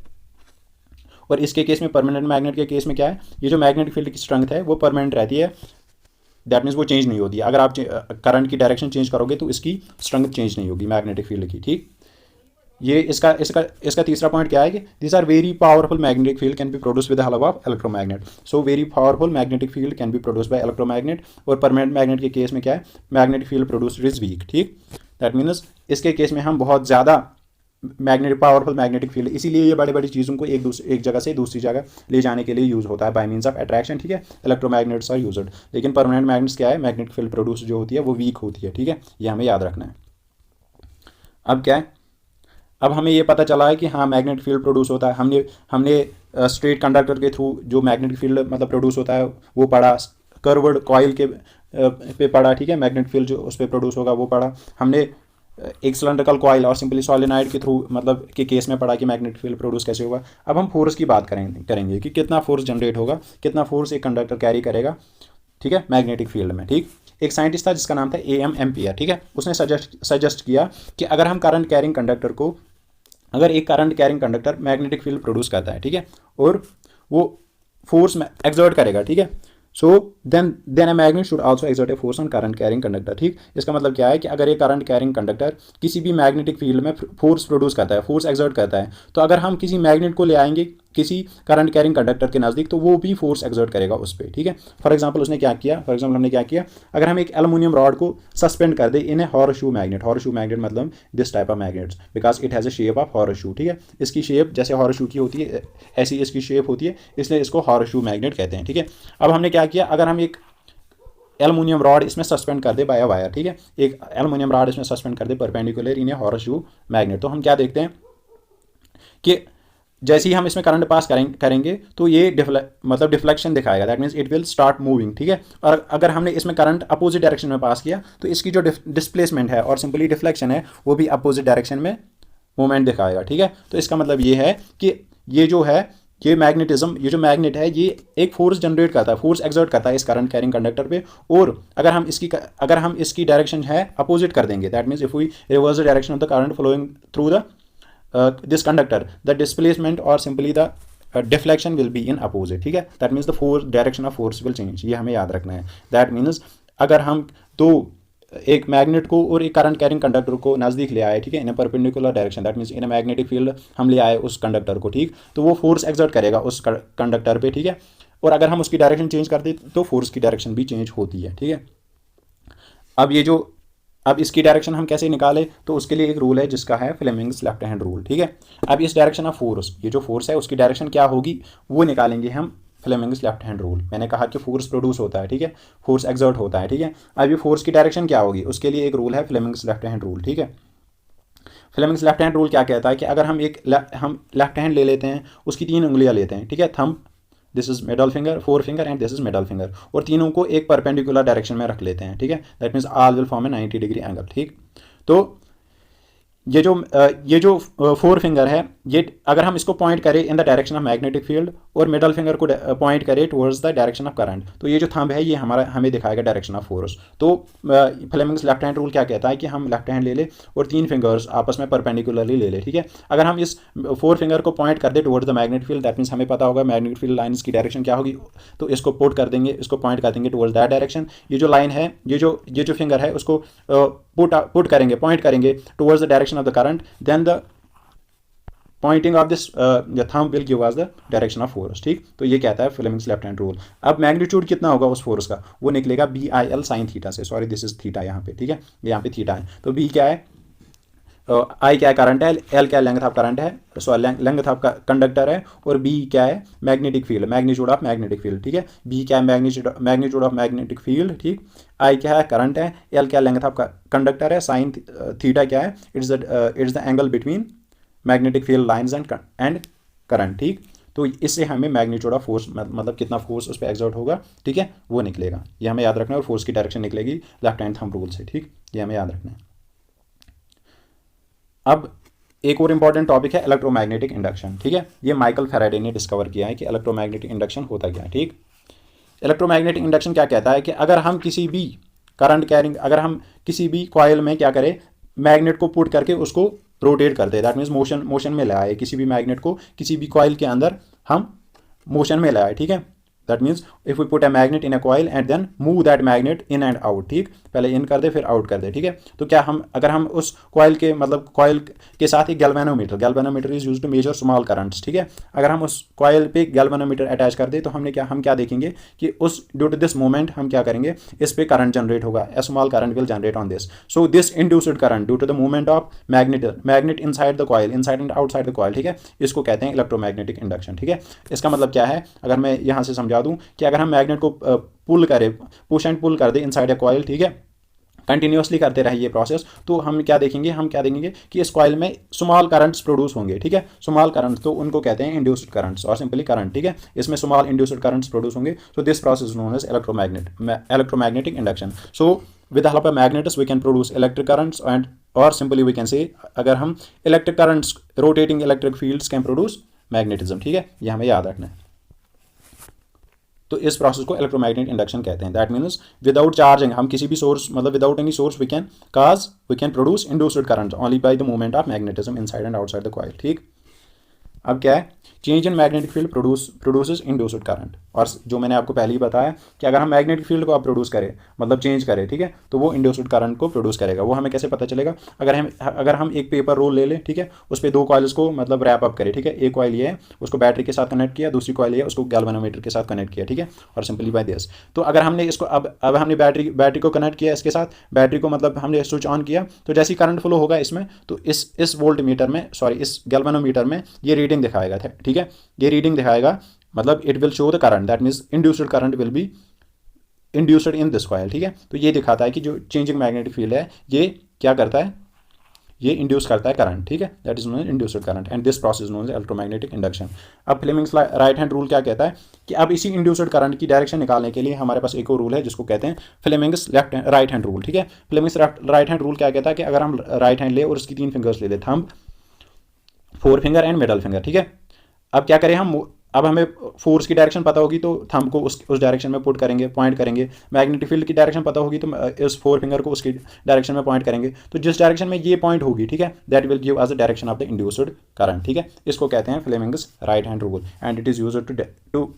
और इसके केस में, परमानेंट मैग्नेट के केस में क्या है, ये जो मैग्नेटिक फील्ड की स्ट्रेंथ है वो परमानेंट रहती है, दैट मीन्स वो चेंज नहीं होती है। अगर आप करंट की डायरेक्शन चेंज करोगे तो इसकी स्ट्रेंथ चेंज नहीं होगी मैग्नेटिक फील्ड की, ठीक। ये इसका तीसरा पॉइंट क्या है कि this are very powerful magnetic field can be produce with the help of electromagnet. So very powerful magnetic field can be produce by electromagnet. और परमानेंट मैग्नेट के केस में क्या है, magnetic field produced is weak, ठीक। That means इसके case में हम बहुत ज़्यादा पावरफुल मैग्नेटिक फील्ड, इसीलिए ये बड़ी बड़ी चीज़ों को एक जगह से दूसरी जगह ले जाने के लिए यूज़ होता है बाय मीन्स ऑफ अट्रैक्शन, ठीक है। Electromagnets are used. लेकिन परमानेंट मैग्नेट्स क्या है, मैग्नेटिक फील्ड प्रोड्यूस जो होती है वो वीक होती है, ठीक है, ये हमें याद रखना है। अब क्या है, अब हमें ये पता चला है कि हाँ मैग्नेटिक फील्ड प्रोड्यूस होता है। हमने स्ट्रेट कंडक्टर के थ्रू जो मैग्नेटिक फील्ड मतलब प्रोड्यूस होता है वो पढ़ा, कर्व्ड कॉइल के पे पढ़ा, ठीक है, मैग्नेटिक फील्ड जो उस पर प्रोड्यूस होगा वो पढ़ा। हमने एक सिलेंड्रिकल कॉइल और सिंपली सोलेनॉइड के थ्रू मतलब के केस में पढ़ा कि मैग्नेटिक फील्ड प्रोड्यूस कैसे होगा। अब हम फोर्स की बात करेंगे कि कितना फोर्स जनरेट होगा, कितना फोर्स एक कंडक्टर कैरी करेगा, ठीक है, मैग्नेटिक फील्ड में, ठीक। एक साइंटिस्ट था जिसका नाम था AM एम्पियर, ठीक है। उसने सजेस्ट किया कि अगर हम करंट कैरिंग कंडक्टर को, अगर एक current carrying conductor magnetic field produce करता है, ठीक है, और वो फोर्स में एक्सर्ट करेगा, ठीक है, so then a magnet should also exert a force on current carrying conductor, ठीक। इसका मतलब क्या है कि अगर ये करंट कैरिंग कंडक्टर किसी भी मैग्नेटिक फील्ड में फोर्स प्रोड्यूस करता है, फोर्स एक्सर्ट करता है, तो अगर हम किसी मैग्नेट को ले आएंगे किसी करंट कैरिंग कंडक्टर के नज़दीक, तो वो भी फोर्स एक्सर्ट करेगा उस पर, ठीक है। फॉर एग्जांपल उसने क्या किया, फॉर एग्जांपल हमने क्या किया, अगर हम एक एल्युमिनियम रॉड को सस्पेंड कर दे इन ए हॉर्सशू मैग्नेट, हॉर्सशू मैग्नेट मतलब this type of magnets, because it has a shape of horseshoe, ठीक है। इसकी शेप जैसे हॉर्सशू की होती है ऐसी इसकी शेप होती है, इसलिए इसको हॉर्सशू मैग्नेट कहते हैं, ठीक है। अब हमने क्या किया, अगर हम एक एल्युमिनियम रॉड इसमें सस्पेंड कर दे बाय वायर, ठीक है, एक एल्युमिनियम रॉड इसमें सस्पेंड कर दे परपेंडिकुलर इन ए हॉर्सशू मैग्नेट, तो हम क्या देखते हैं कि जैसे ही हम इसमें करंट पास करेंगे तो ये मतलब डिफ्लेक्शन दिखाएगा, that means it will start moving, ठीक है। और अगर हमने इसमें करंट अपोजिट डायरेक्शन में पास किया तो इसकी जो डिस्प्लेसमेंट है और सिंपली डिफ्लेक्शन है वो भी अपोजिट डायरेक्शन में मूवमेंट दिखाएगा, ठीक है। तो इसका मतलब ये है कि ये जो है ये मैग्नेटिज्म, ये जो मैग्नेट है ये एक फोर्स जनरेट करता है, फोर्स एक्सर्ट करता है इस करंट कैरिंग कंडक्टर पे, और अगर हम इसकी डायरेक्शन है अपोजिट कर देंगे, that means if we reverse the direction of the current flowing through the this conductor, the displacement or simply the deflection will be in opposite, ठीक है। that means the force direction of force will change, ये हमें याद रखना है। that means अगर हम एक मैग्नेट को और एक करंट कैरिंग कंडक्टर को नज़दीक ले आए, ठीक है, in a perpendicular direction, that means in a magnetic field हम ले आए उस कंडक्टर को, ठीक, तो वो फोर्स एक्सर्ट करेगा उस कंडक्टर पे, ठीक है। और अगर हम उसकी डायरेक्शन चेंज कर दें तो फोर्स की डायरेक्शन भी चेंज होती है, ठीक है। अब इसकी डायरेक्शन हम कैसे निकालें, तो उसके लिए एक रूल है जिसका है फ्लेमिंग्स लेफ्ट हैंड रूल, ठीक है। अब इस डायरेक्शन ऑफ फोर्स, ये जो फोर्स है उसकी डायरेक्शन क्या होगी वो निकालेंगे हम फ्लेमिंग्स लेफ्ट हैंड रूल। मैंने कहा कि फोर्स प्रोड्यूस होता है, ठीक है, फोर्स एक्सर्ट होता है, ठीक है। अब ये फोर्स की डायरेक्शन क्या होगी उसके लिए एक रूल है फ्लेमिंग्स लेफ्ट हैंड रूल, ठीक है। फ्लेमिंग्स लेफ्ट हैंड रूल क्या कहता है कि अगर हम हम लेफ्ट हैंड ले लेते हैं, उसकी 3 उंगलियां लेते हैं, ठीक है, thumb, this is middle finger, 4 finger and this is middle finger, और तीनों को एक परपेंडिकुलर डायरेक्शन में रख लेते हैं, ठीक है, that means all will form A 90 degree angle, ठीक। तो ये जो 4 फिंगर है, ये अगर हम इसको पॉइंट करें in the direction of magnetic field और मिडल फिंगर को पॉइंट करें towards the direction of current, तो ये जो थंब है ये हमें दिखाएगा डायरेक्शन ऑफ फोर्स। तो फ्लेमिंग्स लेफ्ट हैंड रूल क्या कहता है कि हम लेफ्ट हैंड ले ले और 3 फिंगर्स आपस में परपेंडिकुलरली ले ले, ठीक है। अगर हम इस 4 फिंगर को पॉइंट कर दे towards the magnetic field, that means हमें पता होगा मैग्नेटिक फील्ड लाइन्स की डायरेक्शन क्या होगी, तो इसको पुट कर देंगे, इसको पॉइंट कर देंगे टुवर्ड्स दैट डायरेक्शन। ये जो लाइन है, ये जो फिंगर है उसको पुट करेंगे, पॉइंट करेंगे towards the direction of the current, then the pointing of this thumb will give us the direction of force, ठीक। तो ये कहता है फ्लेमिंग्स लेफ्ट हैंड रूल। अब मैग्नीट्यूड कितना होगा उस फोर्स का, वो निकलेगा BIL साइन थीटा से, सॉरी दिस इज थीटा यहाँ पे, ठीक है, यहाँ पे थीटा है, तो B क्या है, I क्या है करंट है, L क्या लेंथ ऑफ करंट है, सॉरी लेंथ ऑफ कंडक्टर है, और B क्या है magnetic field, magnitude of magnetic field, ठीक है। B क्या है मैग्नीट्यूड ऑफ मैग्नेटिक फील्ड, ठीक। I क्या है करंट है, L क्या लेंथ ऑफ कंडक्टर है, साइन थीटा क्या है, it's the angle between magnetic field lines and current, ठीक। तो इससे हमें मैग्नीट्यूड ऑफ फोर्स मतलब कितना फोर्स उस पर एक्सर्ट होगा, ठीक है, वो निकलेगा, ये हमें याद रखना है। और फोर्स की डायरेक्शन निकलेगी लेफ्ट हैंड थंब रूल से, ठीक, ये हमें याद रखना है। अब एक और इंपॉर्टेंट टॉपिक है इलेक्ट्रोमैग्नेटिक इंडक्शन, ठीक है। ये माइकल फैराडे ने डिस्कवर किया है कि इलेक्ट्रोमैग्नेटिक इंडक्शन होता क्या है, ठीक। इलेक्ट्रोमैग्नेटिक इंडक्शन क्या कहता है कि अगर हम किसी भी कॉइल में क्या करें, मैग्नेट को पुट करके उसको रोटेट करते हैं, दैट मीन्स मोशन में लाए, किसी भी मैग्नेट को किसी भी कॉइल के अंदर हम मोशन में लाए, ठीक है। That means if we put a magnet in a coil and then move that magnet in and out, ठीक, पहले इन कर दे फिर आउट कर दे, ठीक है। तो क्या अगर हम उस कॉइल के साथ एक galvanometer is used to measure small currents, ठीक है। अगर हम उस कॉइल पे गैल्वेनोमीटर अटैच कर दे तो हम क्या देखेंगे कि उस ड्यू टू दिस मोमेंट हम क्या करेंगे, इस पे करंट जनरेट होगा, a small current will generate on this, so this induced current due to the movement of magnet inside the coil, inside and outside the coil, ठीक है, इसको कहते हैं इलेक्ट्रोमैग्नेटिक इंडक्शन, ठीक है। इसका मतलब क्या है, अगर मैं यहाँ से समझा दूँ कि अगर हम मैग्नेट को पुश एंड पुल कर दे इनसाइड ए कॉइल, ठीक है, कंटिन्यूसली करते रहे ये प्रोसेस, तो हम क्या देखेंगे कि इस कॉइल में स्मॉल करंट्स प्रोड्यूस होंगे, ठीक है। स्मॉल करंट्स तो उनको कहते हैं इंड्यूस्ड करंट्स और सिंपली करंट, ठीक है, इसमें स्मॉल इंड्यूस्ड करंट्स प्रोड्यूस होंगे, so this process known as electromagnetic induction. So with the help of magnets we can produce electric currents and और सिंपली वी कैन से अगर हम electric currents rotating electric fields can produce magnetism, ठीक है, ये हमें याद रखना है। तो इस प्रोसेस को इलेक्ट्रोमैग्नेटिक इंडक्शन कहते हैं। दैट मीन्स विदाउट चार्जिंग, हम किसी भी सोर्स मतलब without any source we can produce induced current only by the movement of magnetism inside and outside the coil, ठीक। अब क्या है, change in magnetic field produces induced current, और जो मैंने आपको पहले ही बताया कि अगर हम मैग्नेटिक फील्ड को आप प्रोड्यूस करें, मतलब चेंज करें, ठीक है, तो वो इंड्यूस्ड करंट को प्रोड्यूस करेगा। वो हमें कैसे पता चलेगा? अगर हम एक पेपर रोल ले लें, ठीक है, उस पर 2 कॉइल्स को मतलब रैप अप करें, ठीक है, एक कॉइल ये है, उसको बैटरी के साथ कनेक्ट किया, दूसरी कॉइल ये है, उसको गैल्वेनोमीटर के साथ कनेक्ट किया, ठीक है, और सिंपली बाय दिस। तो अगर हमने इसको अब हमने बैटरी को कनेक्ट किया इसके साथ, बैटरी को मतलब हमने स्विच ऑन किया, तो जैसे ही करंट फ्लो होगा इसमें, तो इस वोल्ट मीटर में, सॉरी, इस गैल्वेनोमीटर में ये रीडिंग दिखाएगा, ठीक है, ये रीडिंग दिखाएगा, मतलब it will show the current, that means induced current will be induced in this coil, ठीक है। तो ये दिखाता है कि जो चेंजिंग मैग्नेटिक फील्ड है ये क्या करता है, ये इंड्यूस करता है करंट, ठीक है, that is known as induced current, and this process known as electromagnetic induction. अब फ्लेमिंग्स राइट हैंड रूल क्या कहता है कि अब इसी इंड्यूस्ड करंट की डायरेक्शन निकालने के लिए हमारे पास एक और रूल है जिसको कहते हैं फ्लेमिंग्स राइट हैंड रूल, ठीक है। फ्लेमिंग्स राइट हैंड रूल क्या कहता है कि अगर हम राइट हैंड ले और उसकी 3 फिंगर्स ले लें, thumb, 4 finger and middle finger, ठीक है। अब क्या करें हम, अब हमें फोर्स की डायरेक्शन पता होगी तो थंब को उस डायरेक्शन में पुट करेंगे, पॉइंट करेंगे। मैग्नेटिक फील्ड की डायरेक्शन पता होगी तो इस 4 फिंगर को उसकी डायरेक्शन में पॉइंट करेंगे। तो जिस डायरेक्शन में ये पॉइंट होगी, ठीक है, that will give us the direction of the induced current, ठीक है। इसको कहते हैं Fleming's right hand rule, and it is used to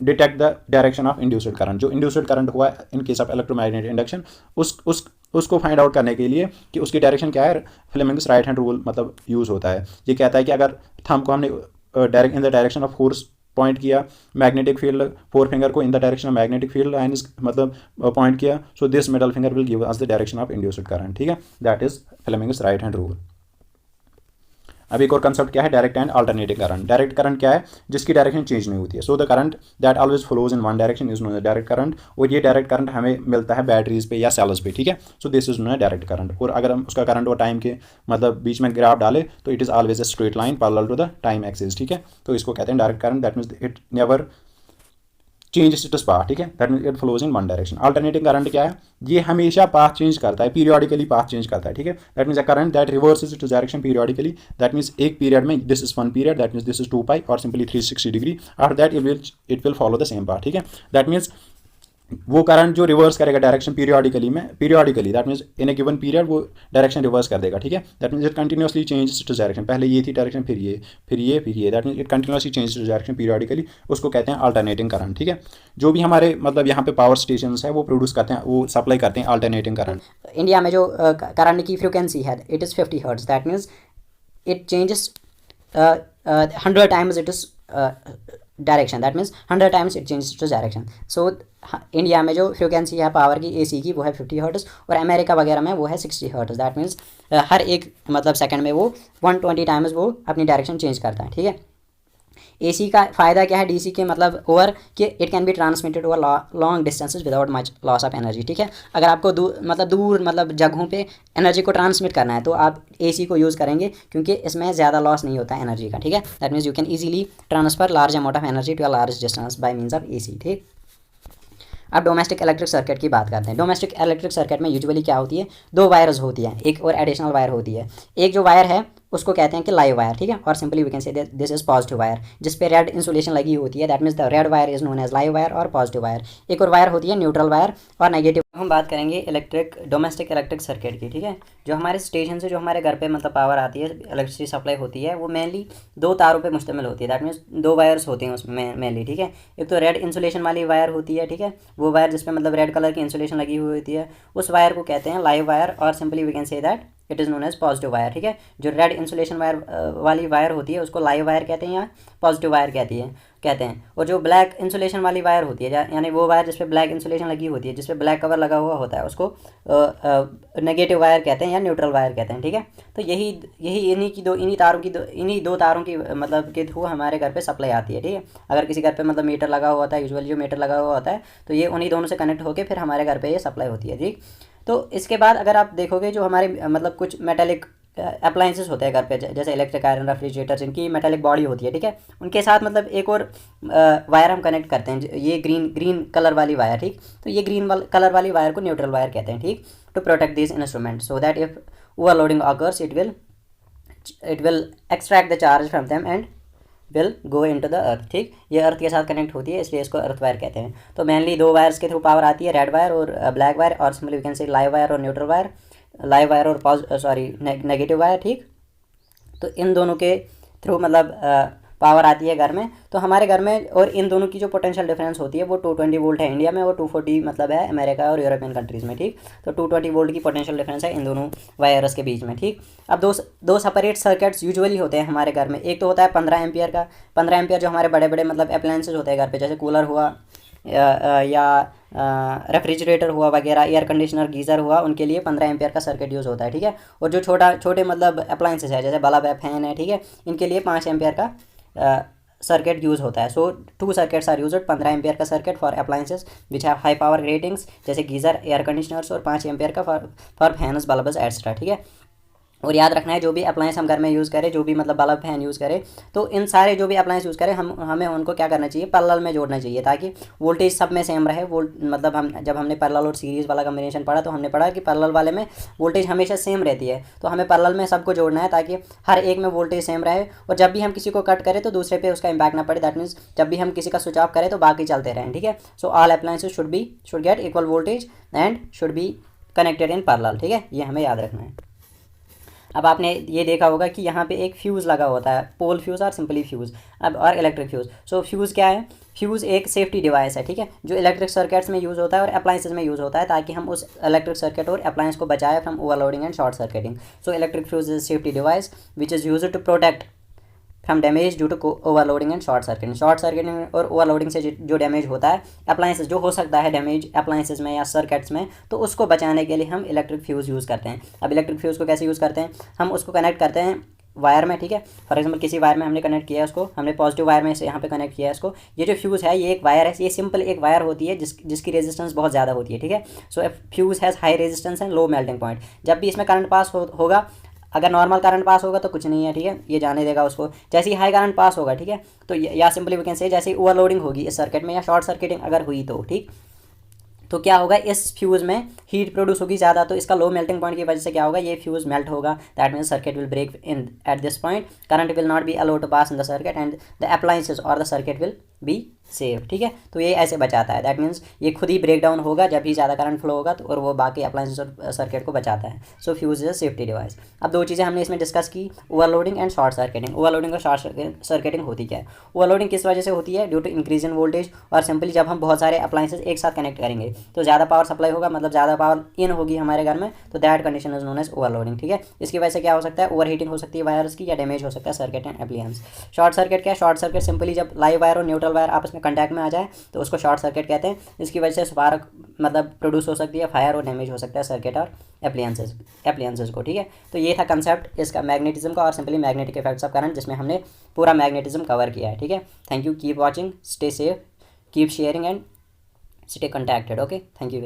detect the direction of induced current. जो इंड्यूस्ड करंट हुआ in case of electromagnetic induction, उसको find out करने के लिए कि उसकी डायरेक्शन क्या है, फ्लेमिंग्स राइट हैंड रूल मतलब यूज़ होता है। ये कहता है कि अगर थंब को हमने direct in the direction of force point किया, मैग्नेटिक फील्ड 4 फिंगर को in the direction of magnetic field lines मतलब पॉइंट किया, so this middle finger will give us the direction of induced current, ठीक है, that is Fleming's right hand rule. अब एक और concept क्या है, direct and alternating current. Direct current क्या है, जिसकी डायरेक्शन चेंज नहीं होती है, so the current that always flows in one direction is known as direct current. और ये डायरेक्ट करंट हमें मिलता है बैटरीज पे या सेल्स पे, ठीक है, so this is known as direct current. और अगर हम उसका करंट और टाइम के मतलब बीच में ग्राफ डाले तो it is always a straight line parallel to the time axis, ठीक है। तो इसको कहते हैं direct current, that means it never change its path, ठीक है, that means it flows in one direction. Alternating current क्या है, ये हमेशा पाथ चेंज करता है, पीरियडिकली पाथ चेंज करता है, ठीक है, that means a current that reverses its direction periodically, that means एक पीरियड में, this is 1 period, that means this is 2 पाई और simply 360 degree, after that it will follow the same path, ठीक है। That means वो current जो reverse करेगा direction periodically that means in A given period वो direction reverse कर देगा, ठीक है, that means it continuously changes its direction. पहले ये थी डायरेक्शन, फिर ये, that means it continuously changes its direction periodically, उसको कहते हैं अल्टरनेटिंग करंट, ठीक है। जो भी हमारे मतलब यहाँ पे पावर स्टेशन है वो प्रोड्यूस करते हैं, वो सप्लाई करते हैं अल्टरनेटिंग करंट। इंडिया में जो करंट की फ्रिक्वेंसी है it is 50 hertz, that means it changes 100 times it is direction, that means 100 times it changes to direction. So India में जो फ्रिक्वेंसी है पावर की एसी की वो है 50 हर्ट्ज और अमेरिका वगैरह में वो है 60 हर्ट्ज, दैट मीन्स हर एक मतलब सेकंड में वो 120 टाइम्स वो अपनी डायरेक्शन चेंज करता है, ठीक है। एसी का फ़ायदा क्या है डीसी के मतलब ओवर कि it can be transmitted over long distances without much loss of energy, ठीक है। अगर आपको दूर मतलब जगहों पे एनर्जी को ट्रांसमिट करना है तो आप एसी को यूज़ करेंगे क्योंकि इसमें ज़्यादा लॉस नहीं होता है एनर्जी का, ठीक है। That means you can easily transfer large amount of energy to a large distance by means of AC, ठीक। अब डोमेस्टिक इलेक्ट्रिक सर्किट की बात करते हैं। डोमेस्टिक इलेक्ट्रिक सर्किट में यूजुअली क्या होती है, 2 वायर्स होती हैं, एक और एडिशनल वायर होती है। एक जो वायर है उसको कहते हैं कि लाइव वायर, ठीक है, और simply we can say this is positive wire जिस पे रेड इंसुलेशन लगी होती है, that means the red wire is known as live wire और पॉजिटिव वायर। एक और वायर होती है न्यूट्रल वायर और नेगेटिव। हम बात करेंगे डोमेस्टिक इलेक्ट्रिक सर्किट की, ठीक है। जो हमारे स्टेशन से जो हमारे घर पे मतलब पावर आती है, इलेक्ट्रिसिटी सप्लाई होती है, वो मेनली 2 तारों पे मुश्तमिल होती है, दैट मीन्स 2 वायर्स होते हैं उसमें मेनली, ठीक है। एक तो रेड इंसुलेशन वाली वायर होती है, ठीक है, वो वायर जिसपे मतलब रेड कलर की इंसुलेशन लगी हुई होती है, उस वायर को कहते हैं लाइव वायर और simply we can say that it is known as positive wire, ठीक है। जो रेड इंसुलेशन वायर वाली वायर होती है उसको लाइव वायर कहते हैं या पॉजिटिव वायर कहते हैं। और जो ब्लैक इंसुलेशन वाली वायर होती है यानी वो वायर जिसपे ब्लैक इंसुलेशन लगी होती है, जिसपे ब्लैक कवर लगा हुआ होता है, उसको नेगेटिव वायर कहते हैं या न्यूट्रल वायर कहते हैं, ठीक है। तो यही इन्हीं दो तारों की मतलब के थ्रू हमारे घर पे सप्लाई आती है, ठीक है। अगर किसी घर पे मतलब मीटर लगा हुआ होता है, यूजुअली जो मीटर लगा हुआ होता है, तो ये उन्हीं दोनों से कनेक्ट होकर फिर हमारे घर पे ये सप्लाई होती है, ठीक। तो इसके बाद अगर आप देखोगे जो हमारे मतलब कुछ मेटेलिक अप्लाइंसेस होते हैं घर पे, जैसे इलेक्ट्रिक आयरन, रेफ्रिजरेटर, जिनकी मेटेलिक बॉडी होती है, ठीक है, उनके साथ मतलब एक और वायर हम कनेक्ट करते हैं, ये ग्रीन कलर वाली वायर, ठीक। तो ये कलर वाली वायर को न्यूट्रल वायर कहते हैं, ठीक, to protect this instrument so that if overloading occurs it will extract the charge from them and will go into the earth, ठीक। ये अर्थ के साथ कनेक्ट होती है इसलिए इसको अर्थ वायर कहते हैं। तो मेनली 2 वायर्स के थ्रू पावर आती है, रेड वायर और ब्लैक वायर, और simply we can say live wire और न्यूट्रल वायर, लाइव वायर और नेगेटिव वायर, ठीक। तो इन दोनों के थ्रू मतलब पावर आती है घर में, तो हमारे घर में और इन दोनों की जो पोटेंशियल डिफरेंस होती है वो 220 वोल्ट है इंडिया में और 240 मतलब है अमेरिका और यूरोपियन कंट्रीज़ में, ठीक। तो 220 वोल्ट की पोटेंशियल डिफरेंस है इन दोनों वायर्स के बीच में, ठीक। अब दो सेपरेट सर्किट्स यूजुअली होते हैं हमारे घर में। एक तो होता है 15 एम्पियर का, 15 एम्पियर जो हमारे बड़े बड़े मतलब अप्लायंसेज होते हैं घर पे, जैसे कूलर हुआ या रेफ्रिजरेटर हुआ वगैरह, एयर कंडीशनर, गीज़र हुआ, उनके लिए 15 एम्पियर का सर्किट यूज़ होता है, ठीक है। और जो छोटे मतलब अप्लायंसेज है जैसे बल्ब है, फैन है, ठीक है, इनके लिए 5 एम्पियर का सर्किट यूज़ होता है। सो 2 सर्किट्स आर यूज्ड, 15 एम्पियर का circuit for appliances which have high power ratings जैसे गीज़र, एयर कंडीशनर्स, और 5 एम्पियर का फॉर फैन्स, बल्ब्स एक्स्ट्रा, ठीक है। और याद रखना है जो भी अप्लायंस हम घर में यूज़ करें, जो भी मतलब बल्ब फैन यूज़ करें, तो इन सारे जो भी अप्लायंस यूज़ करें हमें उनको क्या करना चाहिए, पैरेलल में जोड़ना चाहिए ताकि वोल्टेज सब में सेम रहे। मतलब हम जब हमने पैरेलल और सीरीज़ वाला कम्बिनेशन पढ़ा तो हमने पढ़ा कि पैरेलल वाले में वोल्टेज हमेशा सेम रहती है, तो हमें पैरेलल में सबको जोड़ना है ताकि हर एक में वोल्टेज सेम रहे, और जब भी हम किसी को कट करें तो दूसरे पे उसका इंपैक्ट ना पड़े। दैट मीन्स जब भी हम किसी का स्विच ऑफ करें तो बाकी चलते रहें, ठीक है। So all appliances should get equal voltage and should be connected in parallel, ठीक है, ये हमें याद रखना है। अब आपने ये देखा होगा कि यहाँ पे एक फ्यूज़ लगा होता है, पोल फ्यूज़ और सिंपली फ्यूज़, अब और इलेक्ट्रिक फ्यूज़। सो फ्यूज़ क्या है, फ्यूज़ एक सेफ्टी डिवाइस है, ठीक है, जो इलेक्ट्रिक सर्किट्स में यूज़ होता है और अप्लायंसेज में यूज़ होता है ताकि हम उस इलेक्ट्रिक सर्किट और अप्लायंस को बचाए from overloading and short circuiting. So electric fuse is safety device which is used to protect from damage due to overloading and short circuiting और ओवरलोडिंग से जो डैमेज होता है अप्लायंसेज, जो हो सकता है डैमेज अप्लायंसेज में या सर्किट्स में, तो उसको बचाने के लिए हम इलेक्ट्रिक फ्यूज़ यूज़ करते हैं। अब इलेक्ट्रिक फ्यूज़ को कैसे यूज़ करते हैं, हम उसको कनेक्ट करते हैं वायर में, ठीक है। फॉर एग्जांपल किसी वायर में हमने कनेक्ट किया है उसको, हमने पॉजिटिव वायर में से यहाँ पे कनेक्ट किया है इसको। ये जो फ्यूज़ है ये एक वायर है, ये सिंपल एक वायर होती है जिसकी रेजिस्टेंस बहुत ज़्यादा होती है, ठीक है। So fuse has high resistance and low melting point. जब भी इसमें करंट पास होगा, अगर नॉर्मल करंट पास होगा तो कुछ नहीं है, ठीक है, ये जाने देगा उसको। जैसे ही हाई करंट पास होगा, ठीक है, तो या सिंपली वी कैन से जैसे ही ओवरलोडिंग होगी इस सर्किट में या शॉर्ट सर्किटिंग अगर हुई तो, ठीक, तो क्या होगा, इस फ्यूज़ में हीट प्रोड्यूस होगी ज़्यादा, तो इसका लो मेल्टिंग पॉइंट की वजह से क्या होगा, ये फ्यूज़ मेल्ट होगा। That means circuit will break in at this point, current will not be allowed to pass in the circuit and the appliances और the circuit will be save, ठीक है। तो ये ऐसे बचाता है, दैट मीन्स ये खुद ही ब्रेक डाउन होगा जब भी ज़्यादा करंट फ्लो होगा, तो और वो बाकी अप्लायंसेज और सर्किट को बचाता है। So fuse is safety device. अब 2 चीज़ें हमने इसमें डिस्कस की, overloading and short circuiting. Overloading और शॉर्ट सर्किटिंग होती क्या है, ओवरलोडिंग किस वजह से होती है, due to increase in voltage, और सिंपली जब हम बहुत सारे अप्लायंसेज एक साथ कनेक्ट करेंगे तो ज़्यादा पावर सप्लाई होगा, मतलब ज़्यादा पावर इन होगी हमारे घर में, तो that condition is known as overloading, ठीक है। इसकी वजह से क्या हो सकता है, ओवर हीटिंग हो सकती है वायर्स की, या डैमेज हो सकता है circuit and appliance. Short circuit क्या है, शॉर्ट सर्किट सिंपली जब लाइव वायर और न्यूट्रल वायर आपस में कंटैक्ट में आ जाए तो उसको शॉर्ट सर्किट कहते हैं। इसकी वजह से स्पार्क मतलब प्रोड्यूस हो सकती है, फायर और डैमेज हो सकता है सर्किट और एप्लायंसेज को, ठीक है। तो ये था कंसेप्ट इसका मैग्नेटिज्म का और simply magnetic effects of current, जिसमें हमने पूरा मैग्नेटिज्म कवर किया है, ठीक है। Thank you, keep watching, stay safe, keep sharing and stay contacted, okay, thank you.